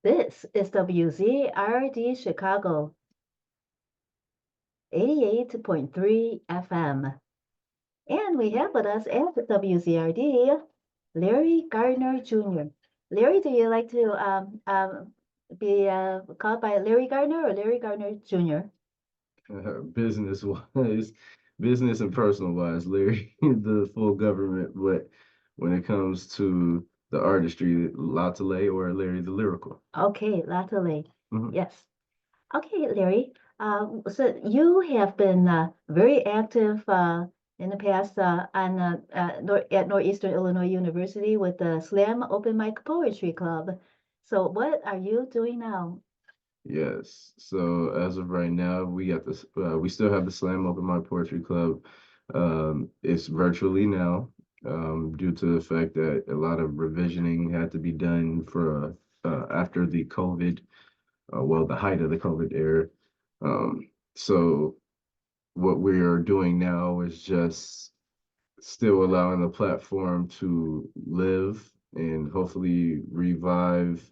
This is WZRD Chicago, 88.3 FM. And we have with us at WZRD, Larry Gardner Jr. Larry, do you like to be called by Larry Gardner or Larry Gardner Jr.? Business wise, business and personal wise, Larry, the full government. But when it comes to the artistry, Latale or Larry the Lyrical. Okay, Latale. Mhm. Yes. Okay, Larry. So you have been very active in the past at Northeastern Illinois University with the Slam Open Mic Poetry Club. So what are you doing now? Yes. So as of right now, we got this. We still have the Slam Open My Poetry Club. It's virtually now, due to the fact that a lot of revisioning had to be done for after the COVID, well, the height of the COVID era. So what we are doing now is just still allowing the platform to live and hopefully revive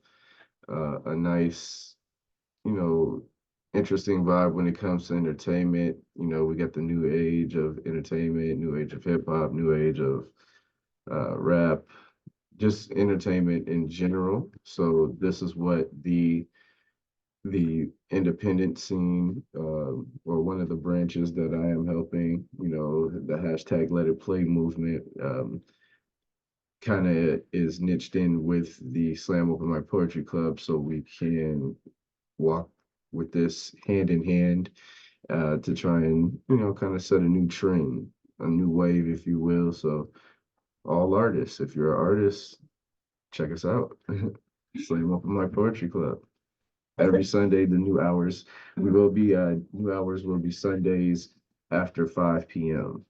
a nice, you know, interesting vibe when it comes to entertainment. We got the new age of entertainment, new age of hip hop, new age of rap, just entertainment in general. So this is what the independent scene, or one of the branches that I am helping, the hashtag Let It Play movement, kind of is niched in with the Slam Open My Poetry Club, so we can walk with this hand in hand, to try and kind of set a new trend, a new wave, if you will. So all artists, if you're an artist, check us out. Slam Open My Poetry Club. Every Sunday, the new hours. We will be new hours will be Sundays after 5 p.m.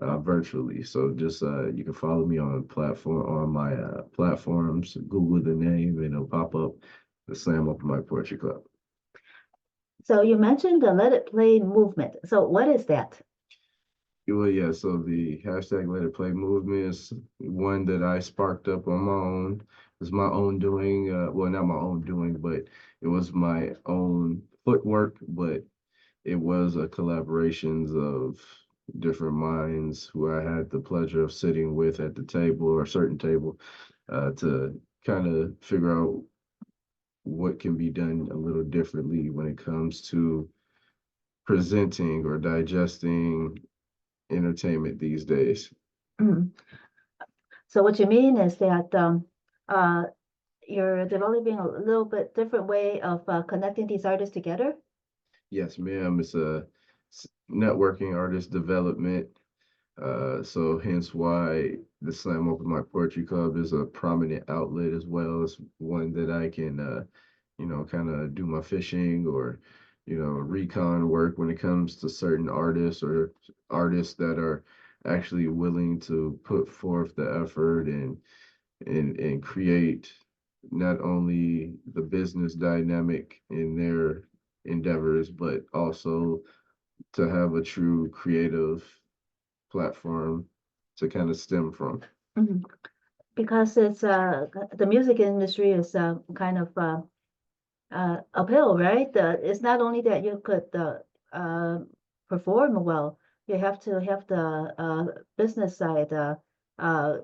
Virtually. So just you can follow me on my platforms. Google the name and it'll pop up. The Slam Open My Poetry Club. So you mentioned the Let It Play movement. So what is that? Well, yeah. So the hashtag Let It Play movement is one that I sparked up on my own. It's my own doing. Well, not my own doing, but it was my own footwork. But it was a collaborations of different minds who I had the pleasure of sitting with at the table or a certain table, to kind of figure out what can be done a little differently when it comes to presenting or digesting entertainment these days. Mhm. So what you mean is that uh, you're developing a little bit different way of connecting these artists together? Yes, ma'am. It's a networking artist development. So hence why the Slam Open My Poetry Club is a prominent outlet as well as one that I can, kind of do my fishing or, recon work when it comes to certain artists or artists that are actually willing to put forth the effort and create not only the business dynamic in their endeavors, but also to have a true creative platform to kind of stem from. Mhm. Because it's the music industry is kind of uphill, right? It's not only that you could uh, perform well, you have to have the business side uh,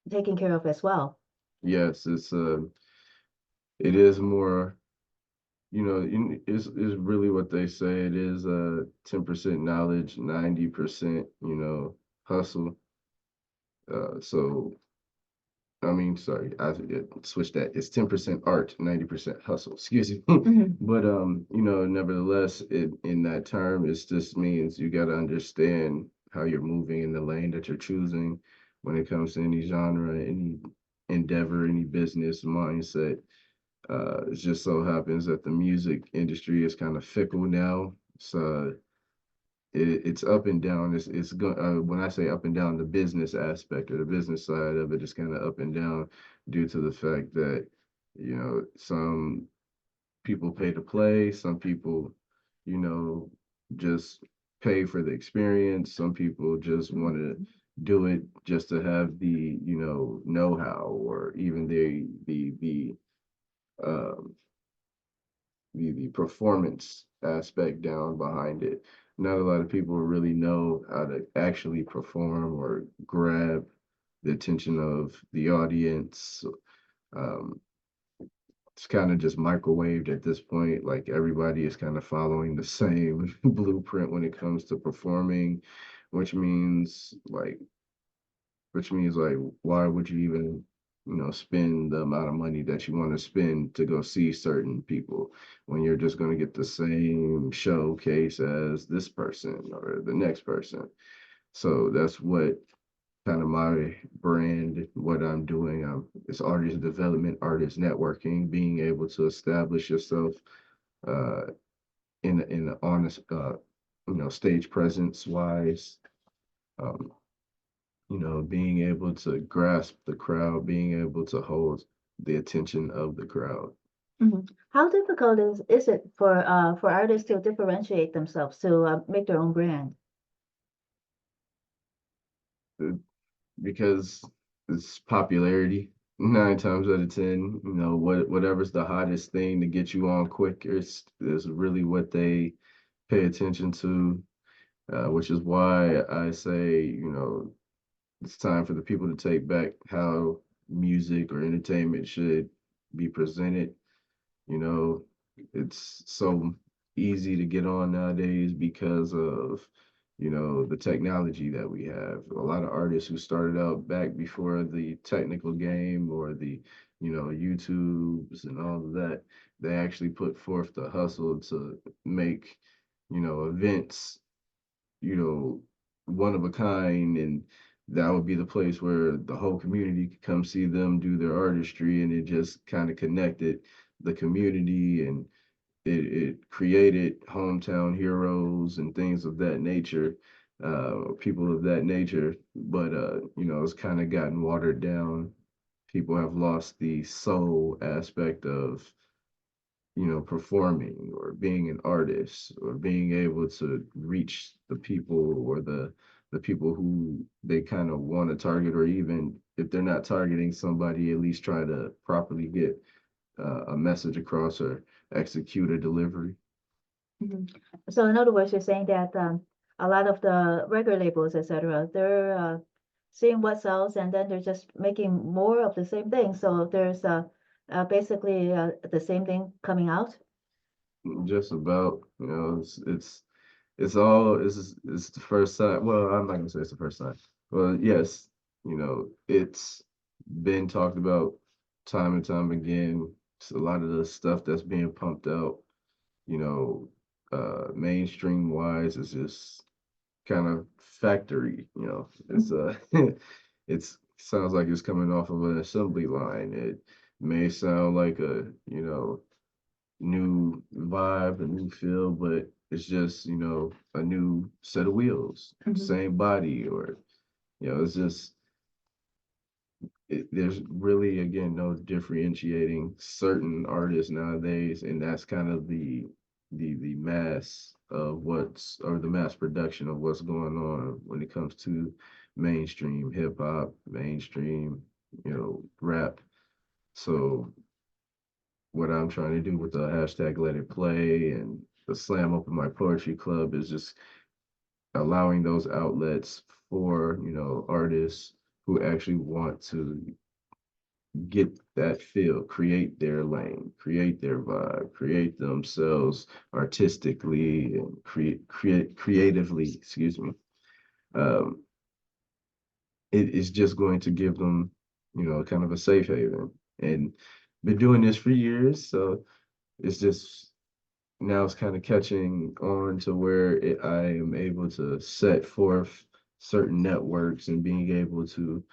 taken care of as well. Yes, it is more, is really what they say. It is 10% knowledge, 90%, hustle. So I mean, sorry, I switched that. It's 10% art, 90% hustle. Excuse me. Mhm. But nevertheless, in that term, it just means you got to understand how you're moving in the lane that you're choosing when it comes to any genre, any endeavor, any business mindset. It just so happens that the music industry is kind of fickle now. So it's up and down. When I say up and down, the business aspect or the business side of it is kind of up and down due to the fact that some people pay to play, some people you know just pay for the experience, some people just want to do it just to have the know-how or even the the performance aspect down behind it. Not a lot of people really know how to actually perform or grab the attention of the audience. Um, it's kind of just microwaved at this point. Like everybody is kind of following the same blueprint when it comes to performing, which means like which means why would you even spend the amount of money that you want to spend to go see certain people when you're just going to get the same showcase as this person or the next person. So that's what kind of my brand, what I'm doing. It's artist development, artist networking, being able to establish yourself uh, in an honest, stage presence wise. Um, being able to grasp the crowd, being able to hold the attention of the crowd. Mhm. How difficult is it for artists to differentiate themselves to make their own brand? Uh, Because it's popularity. 9 times out of 10, whatever's the hottest thing to get you on quickest is really what they pay attention to, which is why I say, it's time for the people to take back how music or entertainment should be presented. You know, it's so easy to get on nowadays because of, the technology that we have. A lot of artists who started out back before the technical game or the, YouTubes and all of that, they actually put forth the hustle to make, events, you know, one of a kind, and that would be the place where the whole community could come see them do their artistry, and it just kind of connected the community, and it created hometown heroes and things of that nature, people of that nature. But it's kind of gotten watered down. People have lost the soul aspect of performing or being an artist or being able to reach the people or the people who they kind of want to target, or even if they're not targeting somebody, at least try to properly get a message across or execute a delivery. Mhm. So in other words, you're saying that a lot of the record labels, etc., they're seeing what sells, and then they're just making more of the same thing. So there's basically the same thing coming out. Just about, it's the first time. Well, I'm not gonna say it's the first time. Well, yes, it's been talked about time and time again. It's a lot of the stuff that's being pumped out, you know, mainstream wise is just kind of factory, it's it's sounds like it's coming off of an assembly line. It may sound like a, new vibe, a new feel, but it's just, a new set of wheels, Mhm. same body, or, it's just, there's really, again, no differentiating certain artists nowadays, and that's kind of the mass of what's, or the mass production of what's going on when it comes to mainstream hip hop, mainstream, rap. So what I'm trying to do with the hashtag Let It Play and the Slam Open My Poetry Club is just allowing those outlets for, artists who actually want to get that feel, create their lane, create their vibe, create themselves artistically and create creatively, excuse me. Um, it is just going to give them, kind of a safe haven. And been doing this for years, so it's just now it's kind of catching on to where I am able to set forth certain networks and being able to,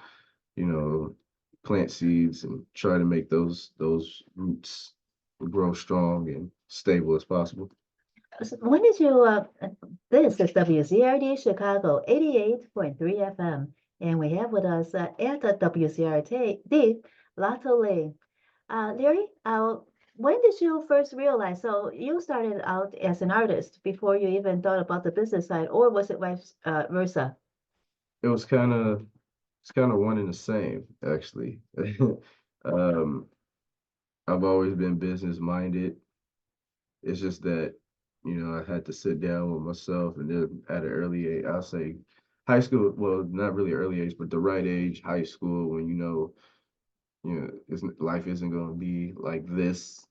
you know, plant seeds and try to make those roots grow strong and stable as possible. When did you, this is WZRD Chicago 88.3 FM, and we have with us at the WZRD, Lato Lee. Larry, when did you first realize? So you started out as an artist before you even thought about the business side, or was it vice versa? It was kind of one and the same, actually. um, I've always been business minded. It's just that, I had to sit down with myself and then at an early age, I'll say high school, well, not really early age, but the right age, high school, when life isn't going to be like this,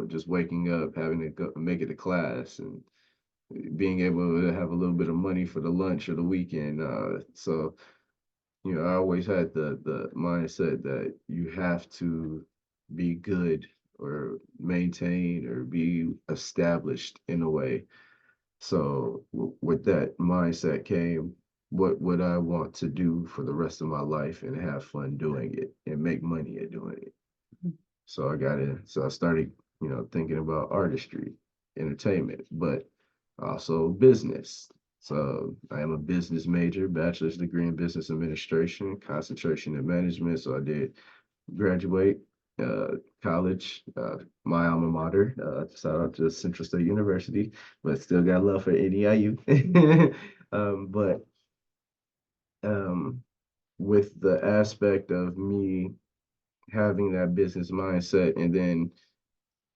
just waking up, having to go make it to class and being able to have a little bit of money for the lunch or the weekend. So, I always had the mindset that you have to be good or maintain or be established in a way. So with that mindset came what would I want to do for the rest of my life and have fun doing it and make money at doing it. So I started, thinking about artistry, entertainment, but also business. So I am a business major, bachelor's degree in business administration, concentration in management. So I did graduate college, my alma mater. Shout out to Central State University, but still got love for NEIU. But um, with the aspect of me having that business mindset, and then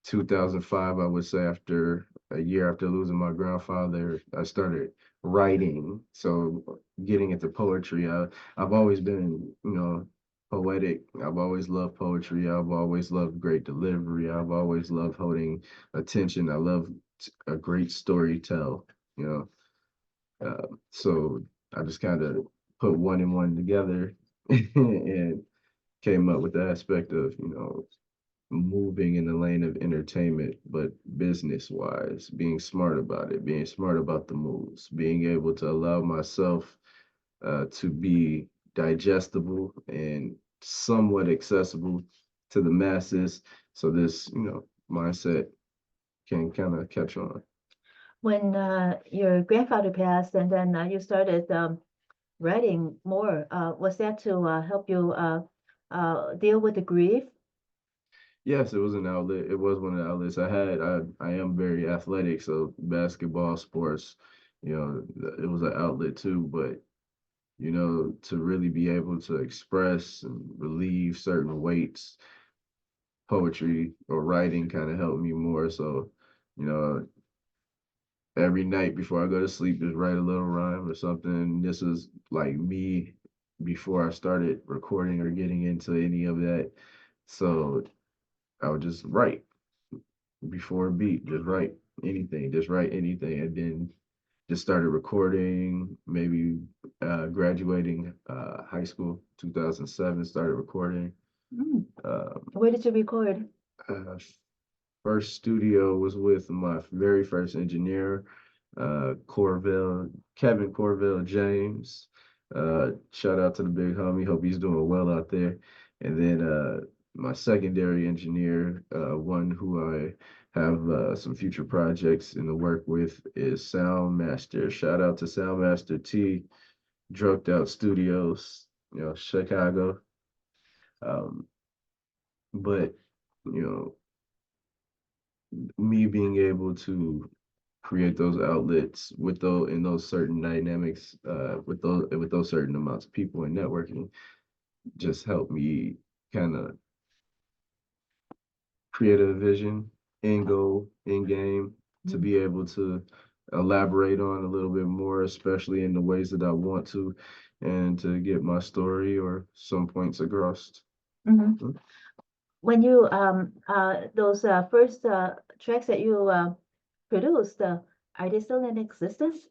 2005, I would say, after a year after losing my grandfather, I started writing. So getting into poetry, I've always been, poetic. I've always loved poetry. I've always loved great delivery. I've always loved holding attention. I love a great story tell, you know. So I just kind of put one and one together and came up with the aspect of, moving in the lane of entertainment, but business wise, being smart about it, being smart about the moves, being able to allow myself to be digestible and somewhat accessible to the masses. So this, mindset can kind of catch on. When your grandfather passed and then you started writing more, was that to help you deal with the grief? Yes, it was an outlet. It was one of the outlets I had. I am very athletic, so basketball, sports, it was an outlet too. But to really be able to express and relieve certain weights, poetry or writing kind of helped me more. So, you know, every night before I go to sleep, just write a little rhyme or something. This is like me before I started recording or getting into any of that. So I would just write before a beat, just write anything. And then just started recording, maybe graduating high school, 2007, started recording. Mm. Um, Where did you record? uh, First studio was with my very first engineer, Corville, Kevin Corville James. Shout out to the big homie. Hope he's doing well out there. And then my secondary engineer, one who I have some future projects in the work with, is Soundmaster. Shout out to Soundmaster T, Drugged Out Studios, Chicago. Um, but you know, me being able to create those outlets with those in those certain dynamics, with those certain amounts of people and networking, just helped me kind of create a vision, end goal, end game, to Mm. be able to elaborate on a little bit more, especially in the ways that I want to, and to get my story or some points across. Mhm. Mm. When you those first tracks that you produced, are they still in existence?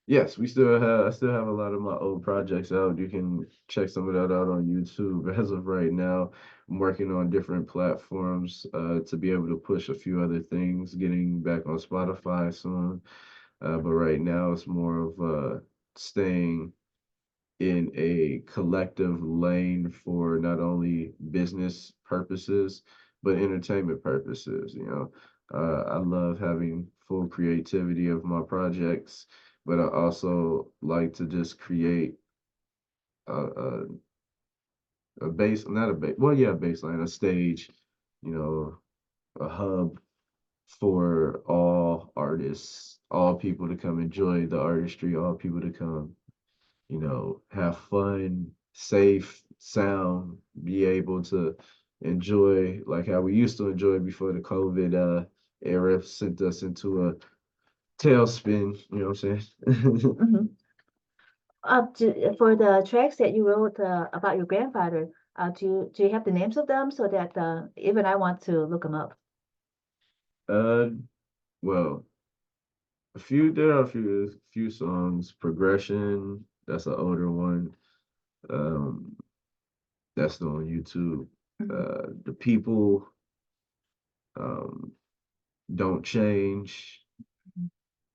Yes, I still have a lot of my old projects out. You can check some of that out on YouTube. As of right now, I'm working on different platforms to be able to push a few other things, getting back on Spotify soon. But right now it's more of staying in a collective lane for not only business purposes, but entertainment purposes. I love having full creativity of my projects, but I also like to just create a base, not a base, well, yeah, baseline, a stage, you know, a hub for all artists, all people to come enjoy the artistry, all people to come have fun, safe, sound, be able to enjoy like how we used to enjoy before the COVID era sent us into a tailspin, you know what I'm saying? Mhm. For the tracks that you wrote about your grandfather, do you have the names of them so that even I want to look them up? uh, well, there are a few songs. Progression, that's an older one. Um, that's on YouTube. Mhm. The People, um, Don't Change.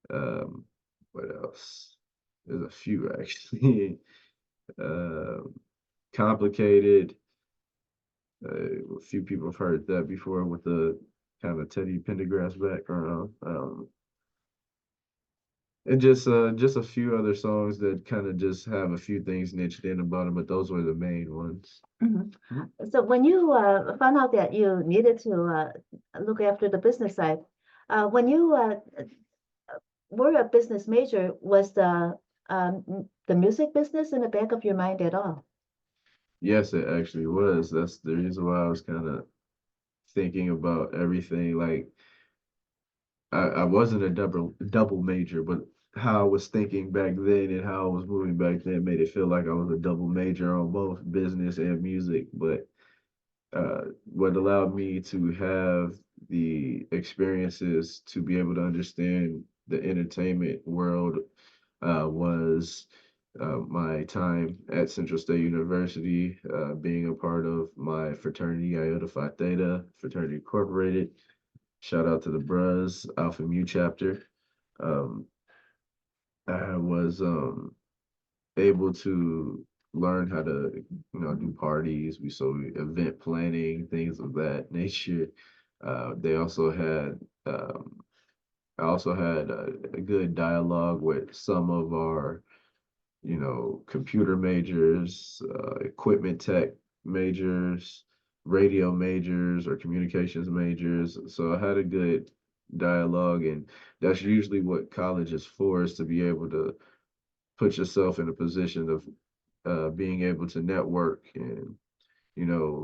Um, what else? There's a few actually. Um, Complicated. A few people have heard that before with the kind of Teddy Pendergrass background. And just a few other songs that kind of just have a few things niched in about them, but those were the main ones. Mhm. So when you found out that you needed to look after the business side, when you were a business major, was the music business in the back of your mind at all? Yes, it actually was. That's the reason why I was kind of thinking about everything. Like I wasn't a double major, but how I was thinking back then and how I was moving back then made it feel like I was a double major on both business and music. But what allowed me to have the experiences to be able to understand the entertainment world was my time at Central State University, being a part of my fraternity, Iota Phi Theta, Fraternity Incorporated. Shout out to the Bros, Alpha Mu chapter. Um, I was able to learn how to, do parties. Event planning, things of that nature. They also had, I also had a good dialogue with some of our computer majors, equipment tech majors, radio majors, or communications majors. So I had a good dialogue, and that's usually what college is for, is to be able to put yourself in a position of being able to network and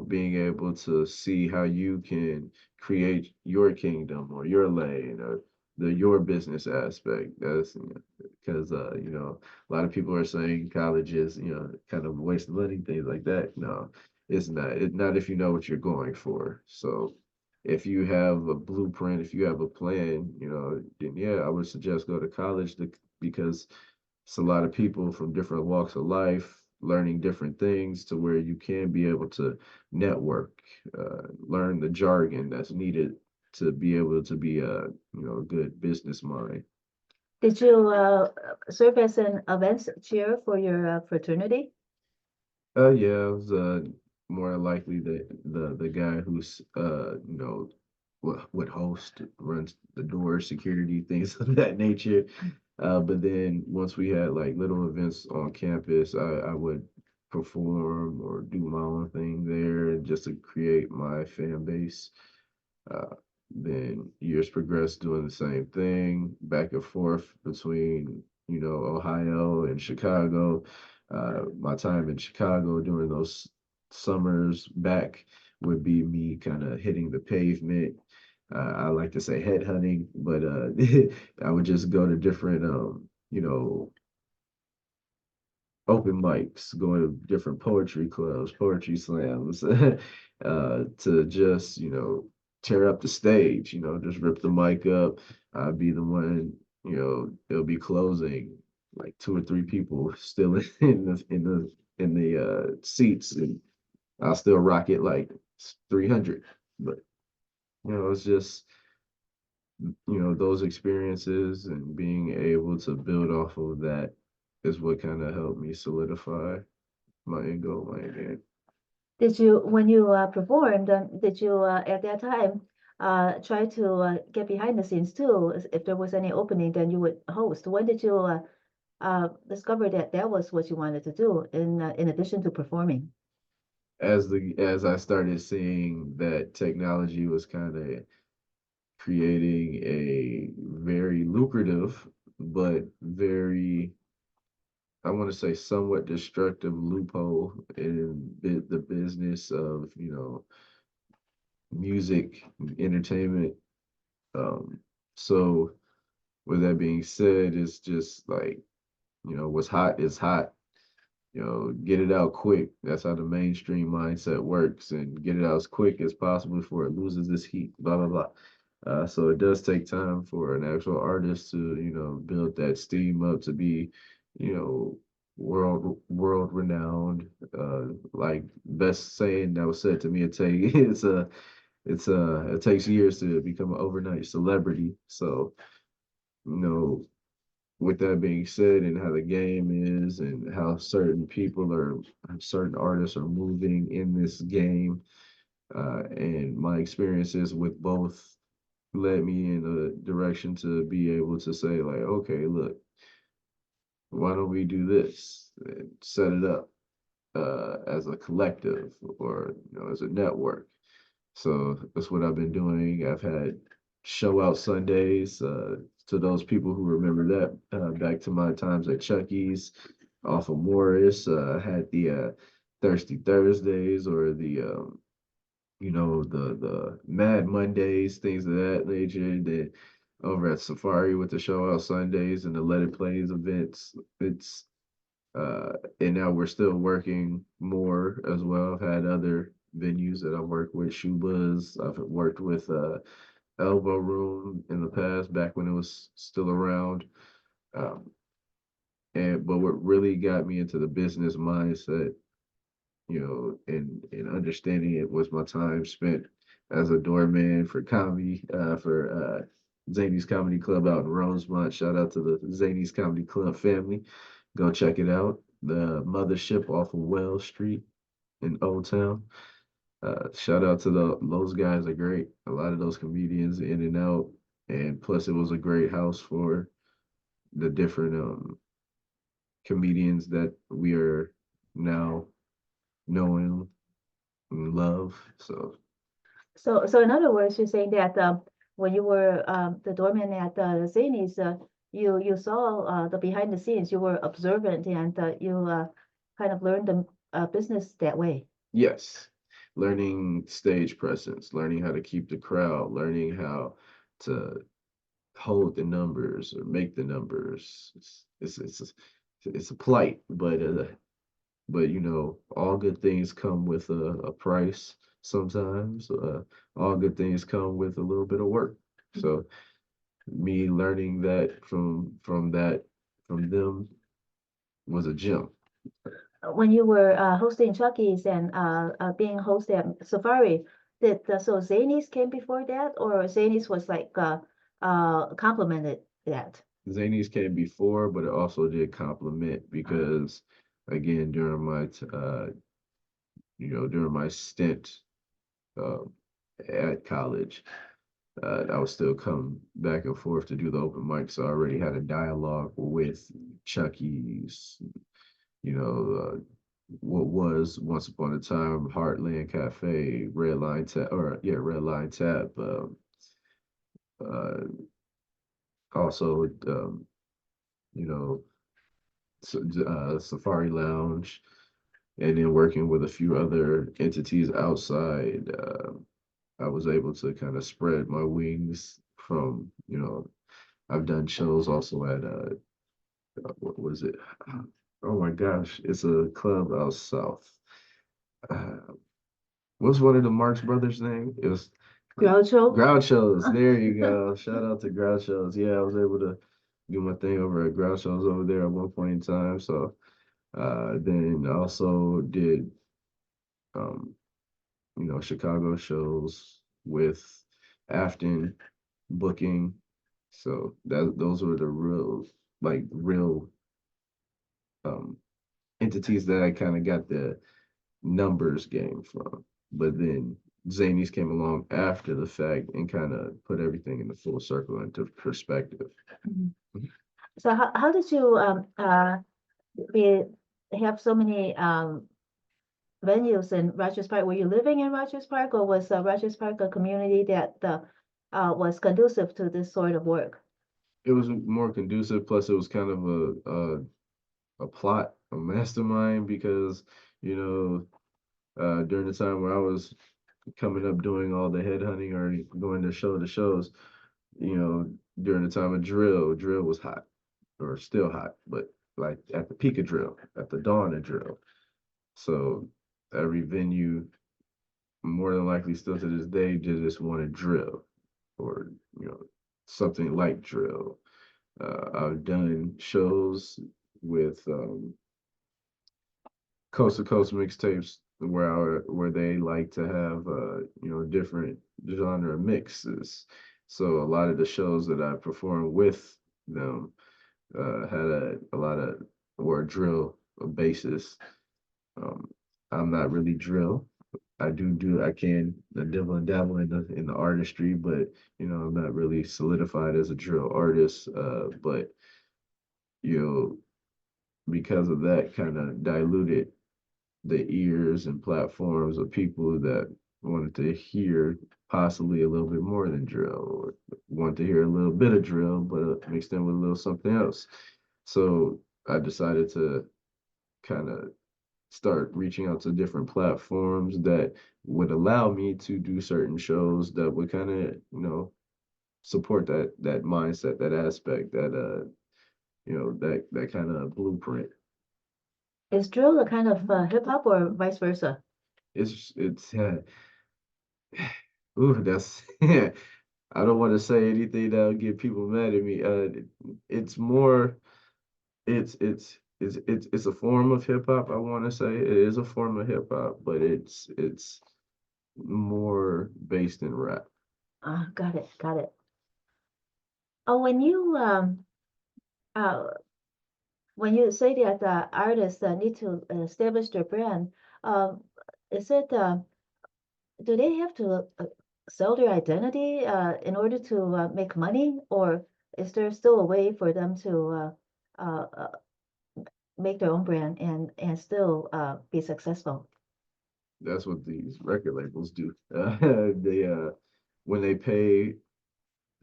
being able to see how you can create your kingdom or your lane or your business aspect. That's because a lot of people are saying college is kind of a waste of money, things like that. No, it's not. It's not if you know what you're going for. So if you have a blueprint, if you have a plan, then yeah, I would suggest go to college because it's a lot of people from different walks of life learning different things to where you can be able to network, learn the jargon that's needed to be able to be a good business mind. Did you serve as an events chair for your fraternity? Yeah, I was more likely the guy who's would host, runs the door, security, things of that nature. But then once we had like little events on campus, I would perform or do my own thing there just to create my fan base. Uh, then years progressed doing the same thing, back and forth between, Ohio and Chicago. My time in Chicago during those summers back would be me kind of hitting the pavement. I like to say headhunting, but I would just go to different, open mics, going to different poetry clubs, poetry slams, to just, tear up the stage, just rip the mic up. I'd be the one, it'll be closing, like two or three people still in the seats, and I'll still rock it like 300. But, it's just, those experiences and being able to build off of that is what kind of helped me solidify my end goal, my end game. Did you, when you performed, did you at that time try to get behind the scenes too? If there was any opening, then you would host. When did you discover that that was what you wanted to do in addition to performing? As I started seeing that technology was kind of creating a very lucrative but very, I want to say, somewhat destructive loophole in the business of music entertainment. Um, so with that being said, it's just like, what's hot is hot. Get it out quick. That's how the mainstream mindset works, and get it out as quick as possible before it loses its heat, blah, blah, blah. So it does take time for an actual artist to, build that steam up to be, you know, world renowned. Like best saying that was said to me, it takes years to become an overnight celebrity. So, you know, with that being said, and how the game is, and how certain artists are moving in this game, and my experiences with both led me in a direction to be able to say, like, okay, look, why don't we do this and set it up as a collective, or as a network. So that's what I've been doing. I've had show out Sundays. To those people who remember that, back to my times at Chucky's off of Morris. I had the Thirsty Thursdays, or the Mad Mondays, things of that nature. Then over at Safari with the show out Sundays and the Let It Plays events. It's and now we're still working more as well. I've had other venues that I've worked with, Shuba's. I've worked with Elbow Room in the past, back when it was still around. Um, but what really got me into the business mindset, and understanding it, was my time spent as a doorman for comedy, for Zany's Comedy Club out in Rosemont. Shout out to the Zany's Comedy Club family. Go check it out. The mothership off of Wells Street in Old Town. Shout out to those guys are great. A lot of those comedians in and out, and plus it was a great house for the different comedians that we are now knowing and love. So So in other words, you're saying that when you were the doorman at Zanies, you saw the behind the scenes. You were observant, and you kind of learned the business that way. yes, learning stage presence, learning how to keep the crowd, learning how to hold the numbers or make the numbers. It's a plight, but all good things come with a price sometimes. All good things come with a little bit of work. So me learning that from them was a gem. When you were hosting Chucky's and being host at Safari, did so Zanies came before that, or Zanies was like complemented that? Zanies came before, but it also did complement, because again, during my stint uh, at college, I would still come back and forth to do the open mic. So I already had a dialogue with Chucky's, what was once upon a time Heartland Cafe, Red Line Tap. Uh, Also, you know, Safari Lounge, and then working with a few other entities outside. I was able to kind of spread my wings from, I've done shows also at what was it? Oh my gosh, it's a club out south. Uh, what's one of the Marx Brothers' name? It was Groucho? Groucho's. There you go. Shout out to Groucho's. Yeah, I was able to do my thing over at Groucho's over there at one point in time. So then I also did um, Chicago shows with Afton booking. So those were the real um entities that I kind of got the numbers game from. But then Zanies came along after the fact and kind of put everything in the full circle into perspective. Mhm. So how did you be have so many venues in Rogers Park? Were you living in Rogers Park, or was Rogers Park a community that was conducive to this sort of work? It was more conducive, plus it was kind of a plot, a mastermind, because you know during the time where I was coming up doing all the headhunting or going to shows, you know, during the time of drill was hot or still hot, but like at the peak of drill, at the dawn of drill. So every venue, more than likely still to this day, just want to drill or, you know, something like drill. I've done shows with coast to coast mixtapes where they like to have different genre mixes. So a lot of the shows that I performed with them had a lot of were drill basis. Um, I'm not really drill. I can dabble and dabble in the artistry, but I'm not really solidified as a drill artist. But you know because of that kind of diluted the ears and platforms of people that wanted to hear possibly a little bit more than drill or want to hear a little bit of drill, but mixed in with a little something else. So I decided to kind of start reaching out to different platforms that would allow me to do certain shows that would kind of, support that mindset, that aspect, that kind of blueprint. Is drill a kind of hip hop or vice versa? It's ooh, that's I don't want to say anything that'll get people mad at me. It's more, it's a form of hip hop. I want to say it is a form of hip hop, but it's more based in rap. Got it, got it. Oh, uh when you say that artists need to establish their brand, um, is it do they have to sell their identity in order to make money, or is there still a way for them to make their own brand and still be successful? That's what these record labels do. They when they pay,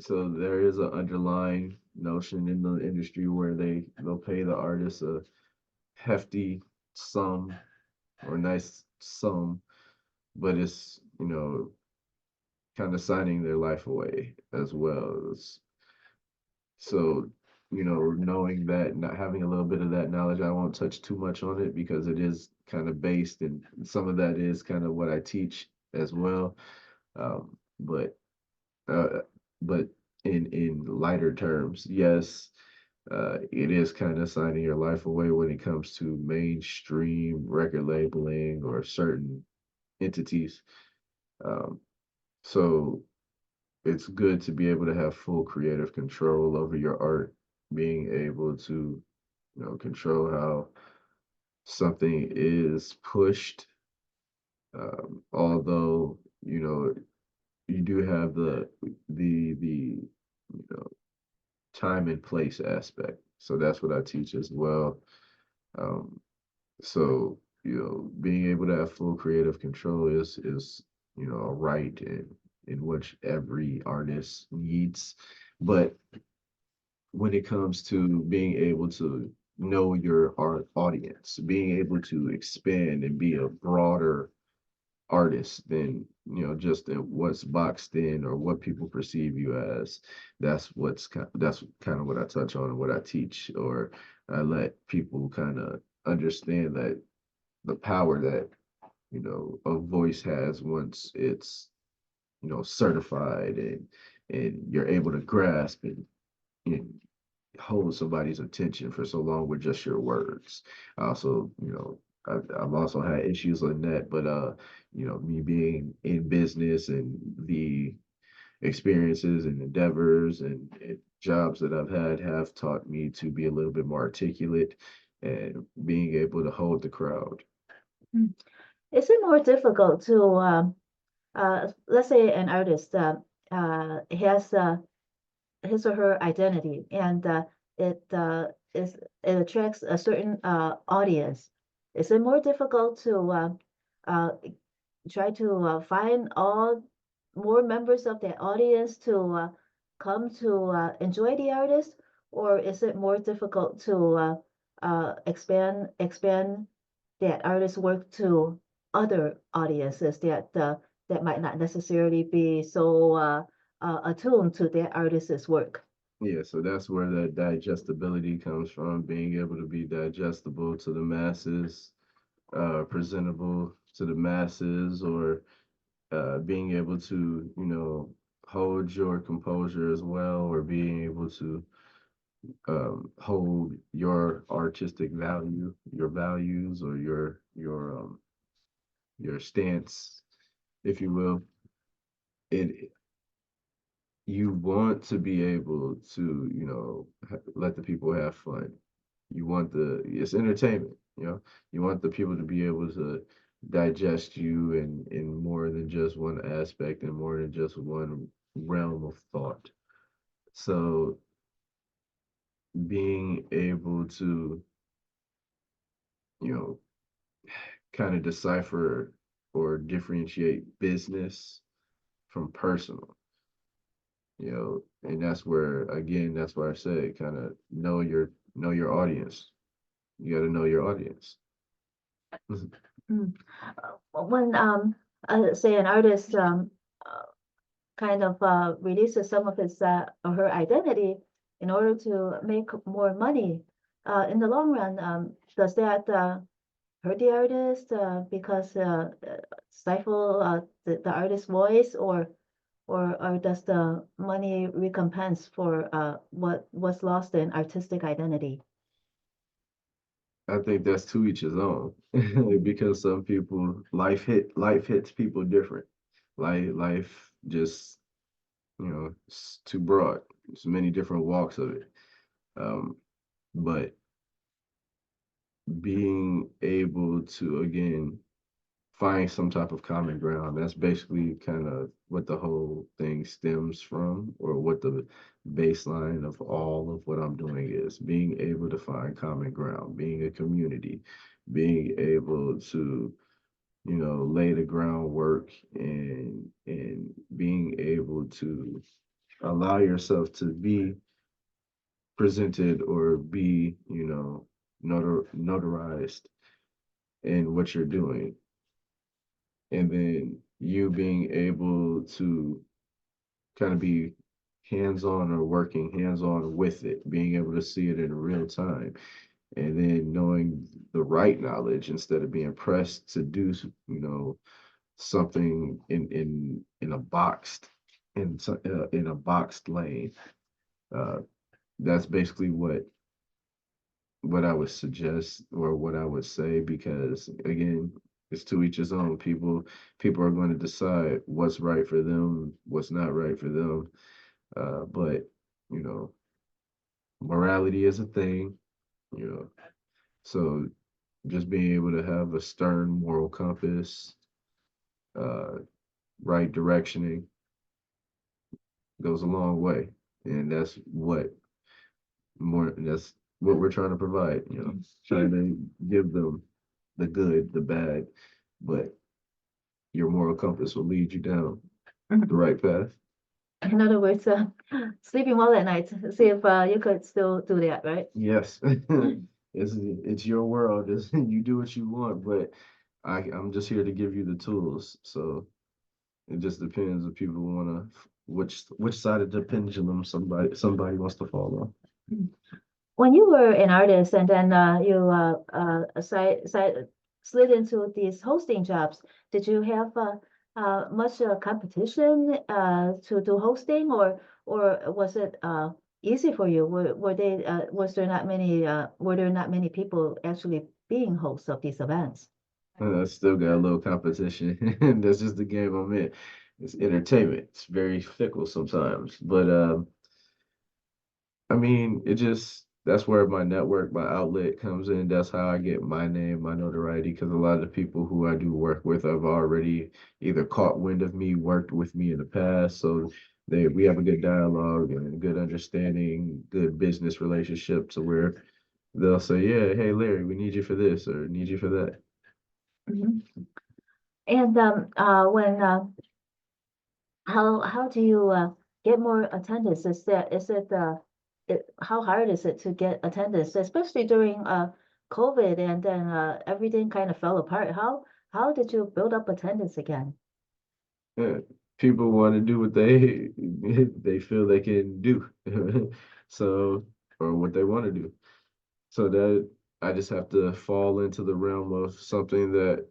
so there is an underlying notion in the industry where they'll pay the artist a hefty sum or nice sum, but it's kind of signing their life away as well. So knowing that, not having a little bit of that knowledge, I won't touch too much on it because it is kind of based, and some of that is kind of what I teach as well. Um, but uh, but in lighter terms, yes, it is kind of signing your life away when it comes to mainstream record labeling or certain entities. Um, so it's good to be able to have full creative control over your art, being able to, control how something is pushed. Although, you do have the time and place aspect. So that's what I teach as well. Um, so, being able to have full creative control is a right in which every artist needs. But when it comes to being able to know your art audience, being able to expand and be a broader artist than just what's boxed in or what people perceive you as. That's kind of what I touch on and what I teach, or I let people kind of understand that the power that a voice has once it's certified and you're able to grasp and hold somebody's attention for so long with just your words. Also, I've also had issues on that, but me being in business and the experiences and endeavors and jobs that I've had have taught me to be a little bit more articulate and being able to hold the crowd. Mm. Is it more difficult to let's say an artist has his or her identity, and it it attracts a certain audience. Is it more difficult to uh, try to find all more members of that audience to come to enjoy the artist, or is it more difficult to expand that artist's work to other audiences that that might not necessarily be so attuned to that artist's work. Yeah, so that's where the digestibility comes from, being able to be digestible to the masses, presentable to the masses, or being able to, hold your composure as well, or being able to hold your artistic value, your values, or your stance, if you will. It You want to be able to, let the people have fun. It's entertainment, you want the people to be able to digest you in more than just one aspect and more than just one realm of thought. So being able to, you know, kind of decipher or differentiate business from personal, and that's where, again, that's why I say kind of know your audience. You got to know your audience. Mm. When say an artist kind of releases some of his or her identity in order to make more money, in the long run, does that hurt the artist because stifle the artist's voice, or does the money recompense for what was lost in artistic identity? I think that's to each his own, because some people, life hits people different. Life just, it's too broad. There's many different walks of it. Um, but being able to, again, find some type of common ground, that's basically kind of what the whole thing stems from, or what the baseline of all of what I'm doing is: being able to find common ground, being a community, being able to, lay the groundwork, and being able to allow yourself to be presented or be, notarized in what you're doing. And then you being able to kind of be hands-on, or working hands-on with it, being able to see it in real time, and then knowing the right knowledge instead of being pressed to do, something in a boxed lane. Uh, that's basically what I would suggest, or what I would say, because, again, it's to each his own. People are going to decide what's right for them, what's not right for them. But, you know, morality is a thing, you know. So just being able to have a stern moral compass, uh, right directioning, goes a long way. And that's what we're trying to provide, trying to give them the good, the bad, but your moral compass will lead you down the right path. In other words, sleeping well at night. See if you could still do that, right? Yes, it's your world. You do what you want, but I'm just here to give you the tools. So it just depends if people want to, which side of the pendulum somebody wants to fall on. When you were an artist and then you slid into these hosting jobs, did you have much competition to do hosting, or was it easy for you? Were there not many people actually being hosts of these events? Still got a little competition. That's just the game I'm in. It's entertainment. It's very fickle sometimes, but I mean, that's where my network, my outlet comes in. That's how I get my name, my notoriety, because a lot of the people who I do work with have already either caught wind of me, worked with me in the past. So we have a good dialogue and a good understanding, good business relationship, to where they'll say, yeah, hey, Larry, we need you for this, or need you for that. Mhm. And when how do you get more attendance? How hard is it to get attendance, especially during COVID, and then everything kind of fell apart? How did you build up attendance again? Yeah. people want to do what they they feel they can do. So, or what they want to do. So that I just have to fall into the realm of something that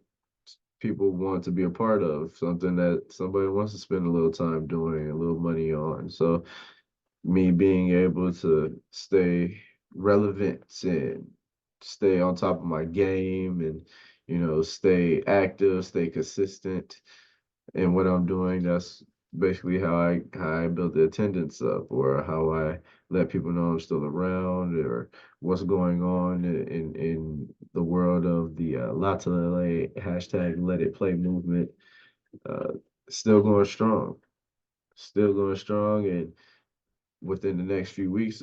people want to be a part of, something that somebody wants to spend a little time doing, a little money on. So me being able to stay relevant and stay on top of my game and, stay active, stay consistent in what I'm doing. That's basically how I build the attendance up, or how I let people know I'm still around, or what's going on in the world of the Latin hashtag Let It Play movement. Uh, still going strong, still going strong, and within the next few weeks,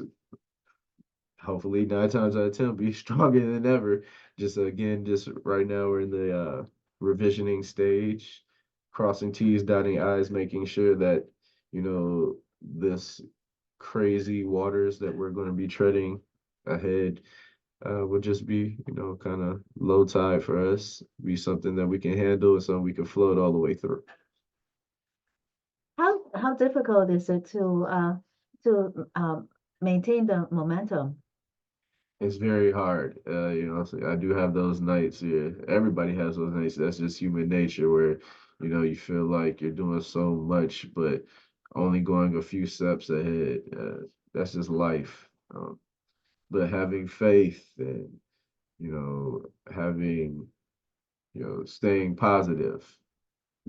hopefully 9 times out of 10 be stronger than ever. Just again, just right now we're in the revisioning stage, crossing T's, dotting I's, making sure that, this crazy waters that we're going to be treading ahead would just be, kind of low tide for us, be something that we can handle and something we can float all the way through. How difficult is it to maintain the momentum? It's very hard. So I do have those nights. Yeah, everybody has those nights. That's just human nature where, you feel like you're doing so much, but only going a few steps ahead. That's just life. But having faith and, having, staying positive,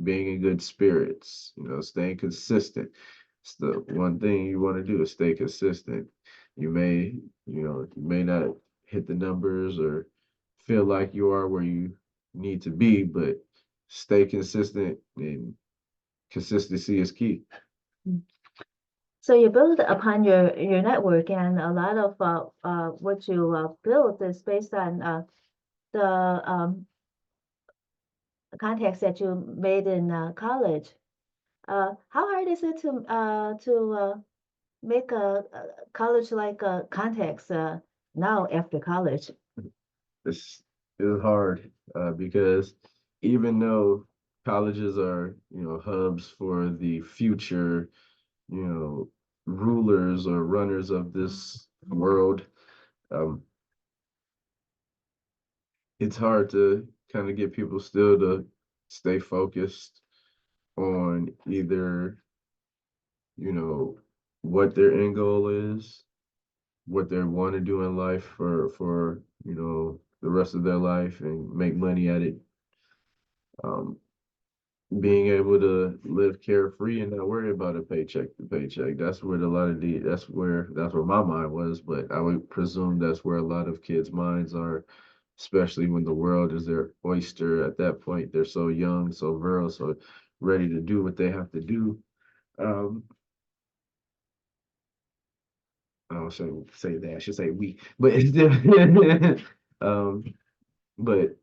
being in good spirits, staying consistent. It's the one thing you want to do is stay consistent. You may, you may not hit the numbers or feel like you are where you need to be, but stay consistent, and consistency is key. Mm. So you build upon your network, and a lot of what you build is based on the contacts that you made in college. How hard is it to make a college like contacts now after college? It's it's hard because even though colleges are, hubs for the future, you know, rulers or runners of this world, um, it's hard to kind of get people still to stay focused on either, what their end goal is, what they want to do in life for, the rest of their life and make money at it. Um, Being able to live carefree and not worry about a paycheck to paycheck. That's where that's where my mind was, but I would presume that's where a lot of kids' minds are, especially when the world is their oyster. At that point, they're so young, so virile, so ready to do what they have to do. Um, I don't say that. I should say we, but it's different. But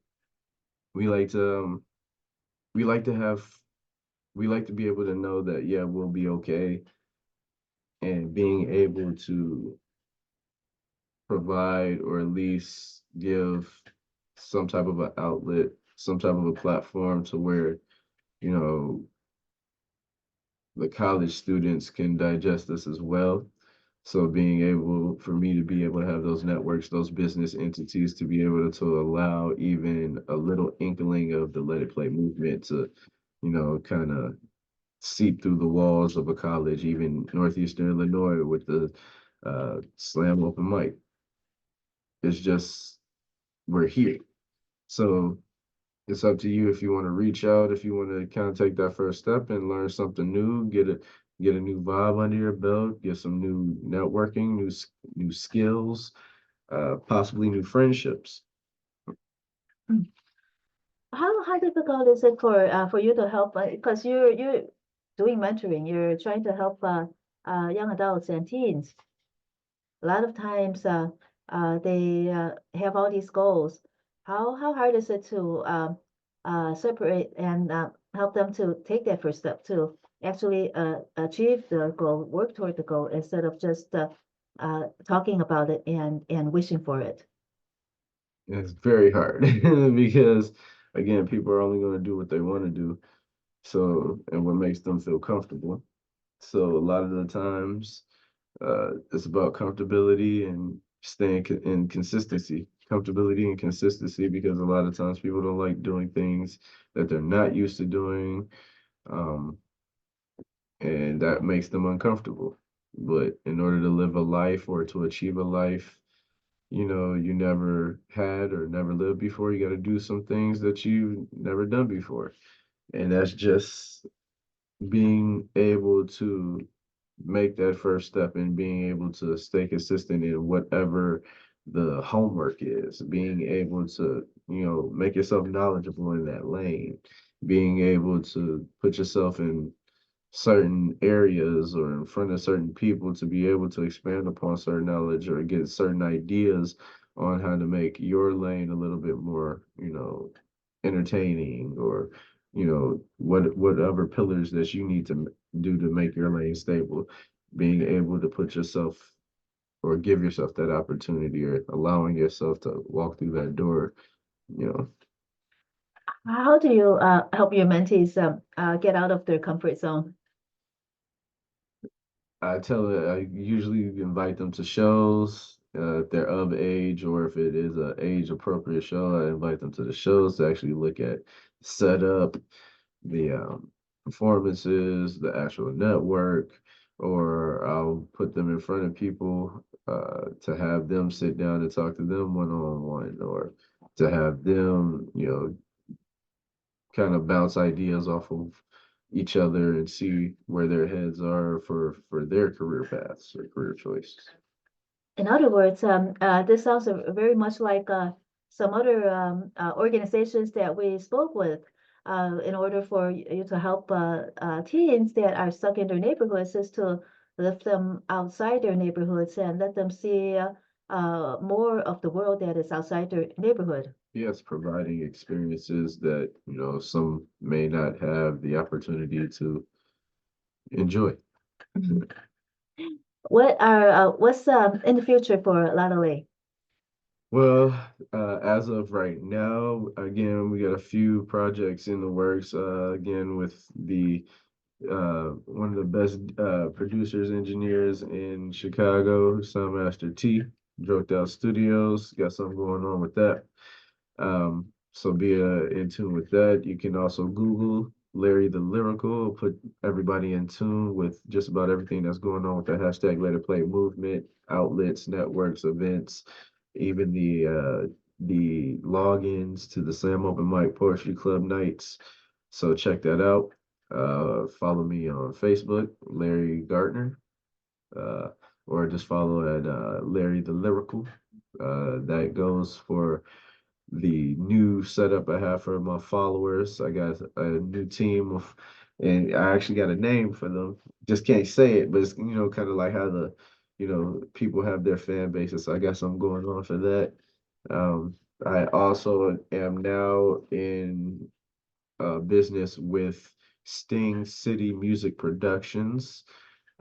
we like to we like to have we like to be able to know that, yeah, we'll be okay, and being able to provide or at least give some type of an outlet, some type of a platform to where, you know, the college students can digest this as well. So being able for me to be able to have those networks, those business entities to be able to allow even a little inkling of the Let It Play movement to, kind of seep through the walls of a college, even Northeastern Illinois with the slam open mic. It's just we're here. So it's up to you if you want to reach out, if you want to kind of take that first step and learn something new, get a new vibe under your belt, get some new networking, new skills, possibly new friendships. Mm. How difficult is it for you to help? Because you're doing mentoring, you're trying to help young adults and teens. A lot of times they have all these goals. How hard is it to separate and help them to take that first step to actually achieve the goal, work toward the goal instead of just talking about it and wishing for it? It's very hard because again, people are only going to do what they want to do. So, and what makes them feel comfortable. So a lot of the times, it's about comfortability and staying in consistency. Comfortability and consistency, because a lot of times people don't like doing things that they're not used to doing, um, and that makes them uncomfortable. But in order to live a life or to achieve a life, you never had or never lived before, you got to do some things that you've never done before. And that's just being able to make that first step and being able to stay consistent in whatever the homework is, being able to, make yourself knowledgeable in that lane, being able to put yourself in certain areas or in front of certain people to be able to expand upon certain knowledge or get certain ideas on how to make your lane a little bit more, entertaining, or whatever pillars that you need to do to make your lane stable, being able to put yourself or give yourself that opportunity, or allowing yourself to walk through that door, you know. How do you help your mentees get out of their comfort zone? I usually invite them to shows, if they're of age, or if it is a age appropriate show, I invite them to the shows to actually look at setup, the performances, the actual network, or I'll put them in front of people to have them sit down and talk to them one on one, or to have them, kind of bounce ideas off of each other and see where their heads are for their career paths or career choices. In other words, this sounds very much like some other organizations that we spoke with. In order for you to help teens that are stuck in their neighborhoods, is to lift them outside their neighborhoods and let them see more of the world that is outside their neighborhood. Yes, providing experiences that, some may not have the opportunity to enjoy. What's in the future for Lala? Well, as of right now, again, we got a few projects in the works. Again, with the one of the best producers, engineers in Chicago, Soundmaster T, Droked Out Studios. Got something going on with that. So be in tune with that. You can also Google Larry the Lyrical, put everybody in tune with just about everything that's going on with the hashtag Let It Play movement, outlets, networks, events, even the logins to the Slam Open Mic Poetry Club nights. So check that out. Follow me on Facebook, Larry Gardner, uh, or just follow at Larry the Lyrical. That goes for the new setup I have for my followers. I got a new team of, and I actually got a name for them. Just can't say it, but it's, kind of like how people have their fan bases. So I got something going on for that. I also am now in business with Sting City Music Productions,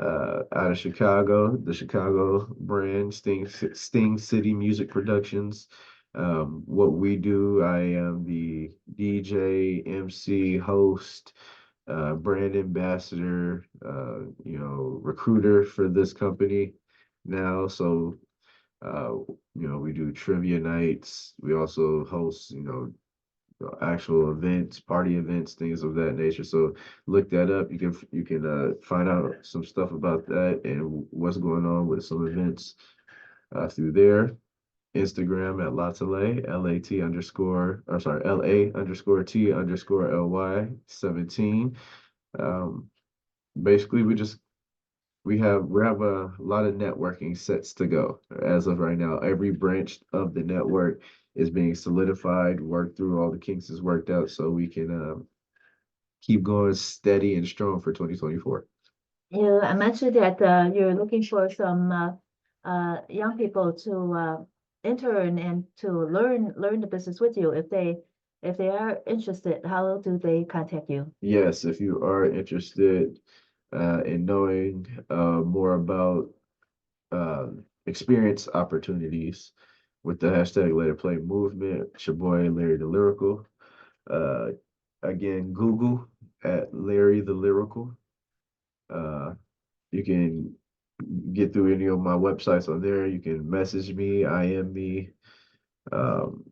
out of Chicago, the Chicago brand, Sting City Music Productions. What we do, I am the DJ, MC, host, brand ambassador, recruiter for this company now. So, we do trivia nights. We also host, actual events, party events, things of that nature. So look that up. You can find out some stuff about that and what's going on with some events through there. Instagram at Latale, LAT underscore, or sorry, LA underscore T underscore LY 17. Um, Basically, we have a lot of networking sets to go as of right now. Every branch of the network is being solidified, worked through, all the kinks is worked out, so we can keep going steady and strong for 2024. I mentioned that you're looking for some young people to intern and to learn the business with you. If they are interested, how do they contact you? Yes, if you are interested in knowing more about experience opportunities with the hashtag Let It Play movement, it's your boy Larry the Lyrical. Uh, Again, Google at Larry the Lyrical. Uh, you can get through any of my websites on there. You can message me, IM me, um,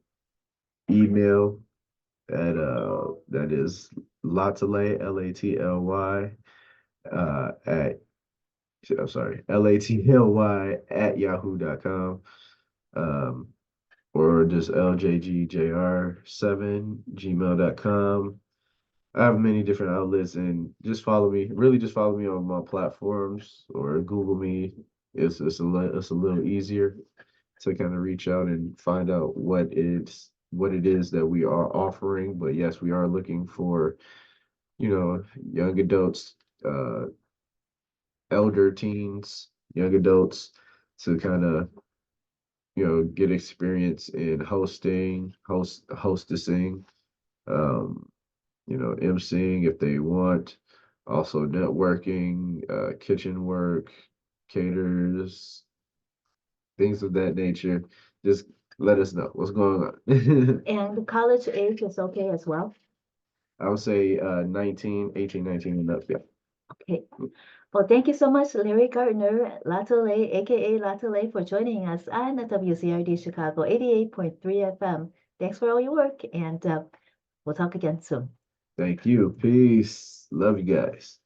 email at that is Lately, Latly, at I'm sorry, Latly at yahoo.com. Um, or just ljgjr7 gmail.com. I have many different outlets, and just follow me. Really, just follow me on my platforms or Google me. It's a little easier to kind of reach out and find out what it is that we are offering. But yes, we are looking for, young adults, elder teens, young adults to kind of, get experience in hostessing, um, emceeing if they want, also networking, kitchen work, caterers, things of that nature. Just let us know what's going on. And the college age is okay as well? I would say 18, 19 and up. Yeah. Okay. Well, thank you so much, Larry Gardner, Latole, aka Latole, for joining us on the WZRD Chicago 88.3 FM. Thanks for all your work, and we'll talk again soon. Thank you. Peace. Love you guys.